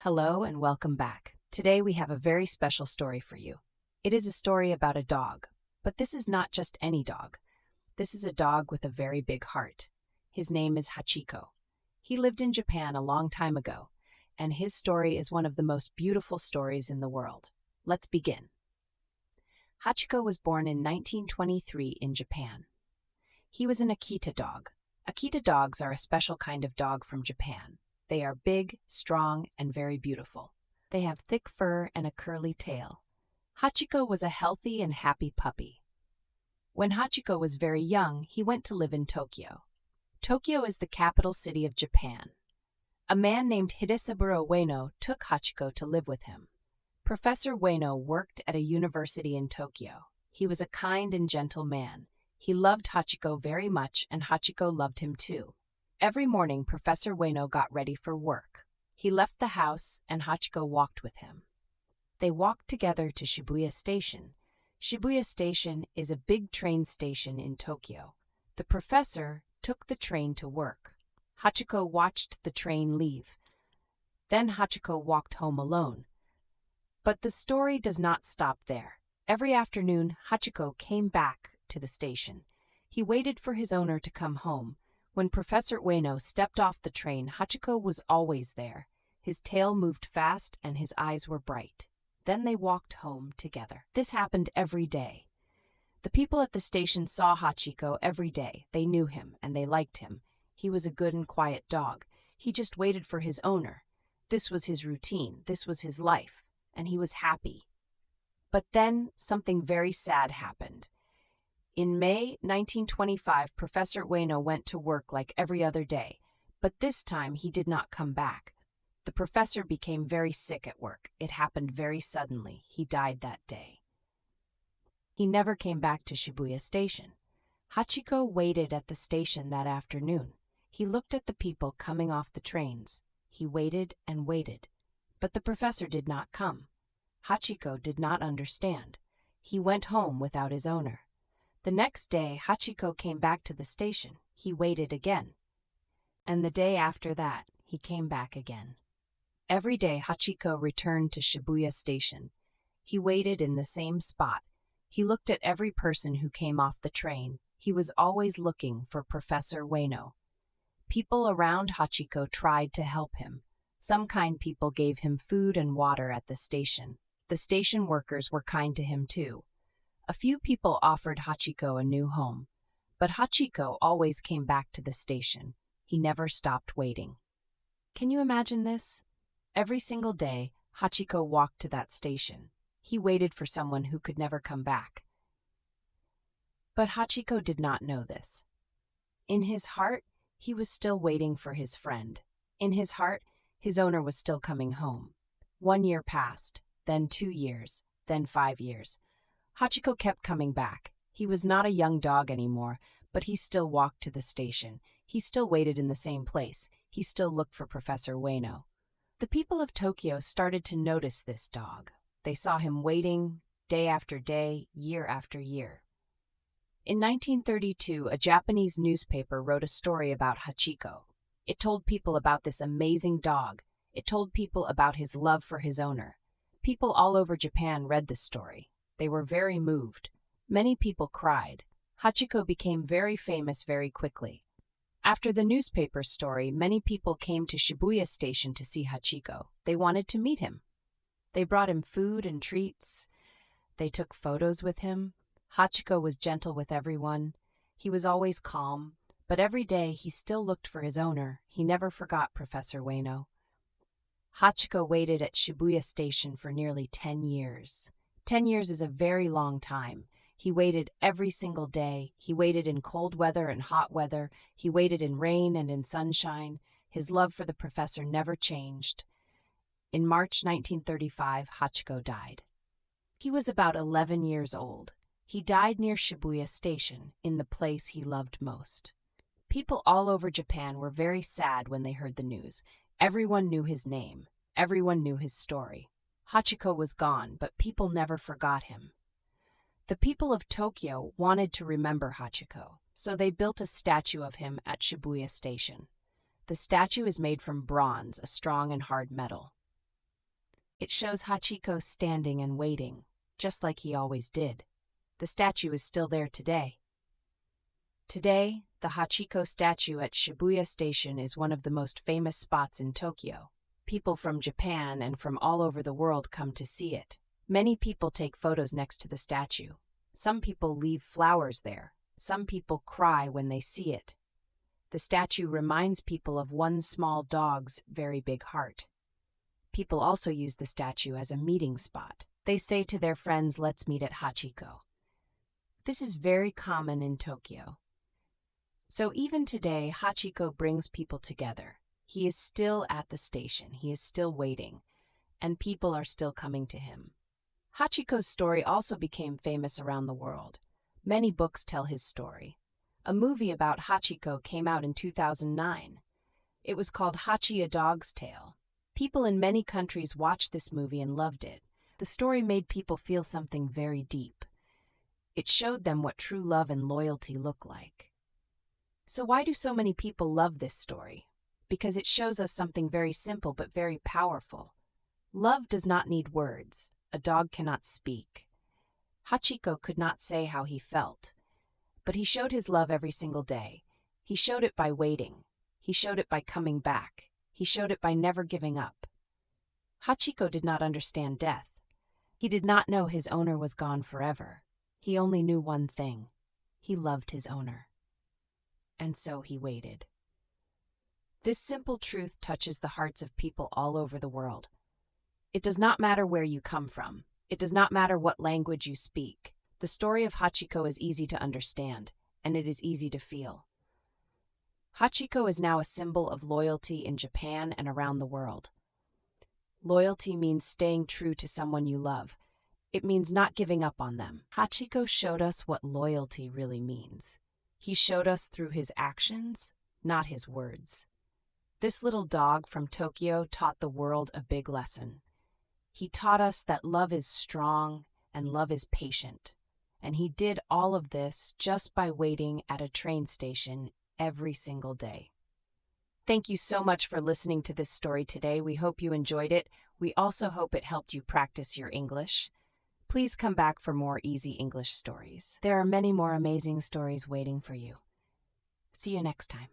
Hello and welcome back. Today we have a very special story for you. It is a story about a dog, but this is not just any dog. This is a dog with a very big heart. His name is Hachiko. He lived in Japan a long time ago, and his story is one of the most beautiful stories in the world. Let's begin. Hachiko was born in 1923 in Japan. He was an Akita dog. Akita dogs are a special kind of dog from Japan. They are big, strong, and very beautiful. They have thick fur and a curly tail. Hachiko was a healthy and happy puppy. When Hachiko was very young, he went to live in Tokyo. Tokyo is the capital city of Japan. A man named Hidesaburo Ueno took Hachiko to live with him. Professor Ueno worked at a university in Tokyo. He was a kind and gentle man. He loved Hachiko very much, and Hachiko loved him too. Every morning, Professor Ueno got ready for work. He left the house, and Hachiko walked with him. They walked together to Shibuya Station. Shibuya Station is a big train station in Tokyo. The professor took the train to work. Hachiko watched the train leave. Then Hachiko walked home alone. But the story does not stop there. Every afternoon, Hachiko came back to the station. He waited for his owner to come home. When Professor Ueno stepped off the train, Hachiko was always there. His tail moved fast and his eyes were bright. Then they walked home together. This happened every day. The people at the station saw Hachiko every day. They knew him and they liked him. He was a good and quiet dog. He just waited for his owner. This was his routine. This was his life. And he was happy. But then something very sad happened. In May 1925, Professor Ueno went to work like every other day, but this time he did not come back. The professor became very sick at work. It happened very suddenly. He died that day. He never came back to Shibuya Station. Hachiko waited at the station that afternoon. He looked at the people coming off the trains. He waited and waited, but the professor did not come. Hachiko did not understand. He went home without his owner. The next day, Hachiko came back to the station. He waited again. And the day after that, he came back again. Every day, Hachiko returned to Shibuya Station. He waited in the same spot. He looked at every person who came off the train. He was always looking for Professor Ueno. People around Hachiko tried to help him. Some kind people gave him food and water at the station. The station workers were kind to him too. A few people offered Hachiko a new home, but Hachiko always came back to the station. He never stopped waiting. Can you imagine this? Every single day, Hachiko walked to that station. He waited for someone who could never come back. But Hachiko did not know this. In his heart, he was still waiting for his friend. In his heart, his owner was still coming home. 1 year passed, then 2 years, then 5 years. Hachiko kept coming back. He was not a young dog anymore, but he still walked to the station. He still waited in the same place. He still looked for Professor Ueno. The people of Tokyo started to notice this dog. They saw him waiting, day after day, year after year. In 1932, a Japanese newspaper wrote a story about Hachiko. It told people about this amazing dog. It told people about his love for his owner. People all over Japan read this story. They were very moved. Many people cried. Hachiko became very famous very quickly. After the newspaper story, many people came to Shibuya Station to see Hachiko. They wanted to meet him. They brought him food and treats. They took photos with him. Hachiko was gentle with everyone. He was always calm, but every day he still looked for his owner. He never forgot Professor Ueno. Hachiko waited at Shibuya Station for nearly 10 years. 10 years is a very long time. He waited every single day. He waited in cold weather and hot weather. He waited in rain and in sunshine. His love for the professor never changed. In March 1935, Hachiko died. He was about 11 years old. He died near Shibuya Station, in the place he loved most. People all over Japan were very sad when they heard the news. Everyone knew his name. Everyone knew his story. Hachiko was gone, but people never forgot him. The people of Tokyo wanted to remember Hachiko, so they built a statue of him at Shibuya Station. The statue is made from bronze, a strong and hard metal. It shows Hachiko standing and waiting, just like he always did. The statue is still there today. Today, the Hachiko statue at Shibuya Station is one of the most famous spots in Tokyo. People from Japan and from all over the world come to see it. Many people take photos next to the statue. Some people leave flowers there. Some people cry when they see it. The statue reminds people of one small dog's very big heart. People also use the statue as a meeting spot. They say to their friends, "Let's meet at Hachiko." This is very common in Tokyo. So even today, Hachiko brings people together. He is still at the station. He is still waiting, and people are still coming to him. Hachiko's story also became famous around the world. Many books tell his story. A movie about Hachiko came out in 2009. It was called Hachi, a Dog's Tale. People in many countries watched this movie and loved it. The story made people feel something very deep. It showed them what true love and loyalty look like. So why do so many people love this story? Because it shows us something very simple but very powerful. Love does not need words. A dog cannot speak. Hachiko could not say how he felt, but he showed his love every single day. He showed it by waiting. He showed it by coming back. He showed it by never giving up. Hachiko did not understand death. He did not know his owner was gone forever. He only knew one thing. He loved his owner. And so he waited. This simple truth touches the hearts of people all over the world. It does not matter where you come from. It does not matter what language you speak. The story of Hachiko is easy to understand, and it is easy to feel. Hachiko is now a symbol of loyalty in Japan and around the world. Loyalty means staying true to someone you love. It means not giving up on them. Hachiko showed us what loyalty really means. He showed us through his actions, not his words. This little dog from Tokyo taught the world a big lesson. He taught us that love is strong and love is patient. And he did all of this just by waiting at a train station every single day. Thank you so much for listening to this story today. We hope you enjoyed it. We also hope it helped you practice your English. Please come back for more easy English stories. There are many more amazing stories waiting for you. See you next time.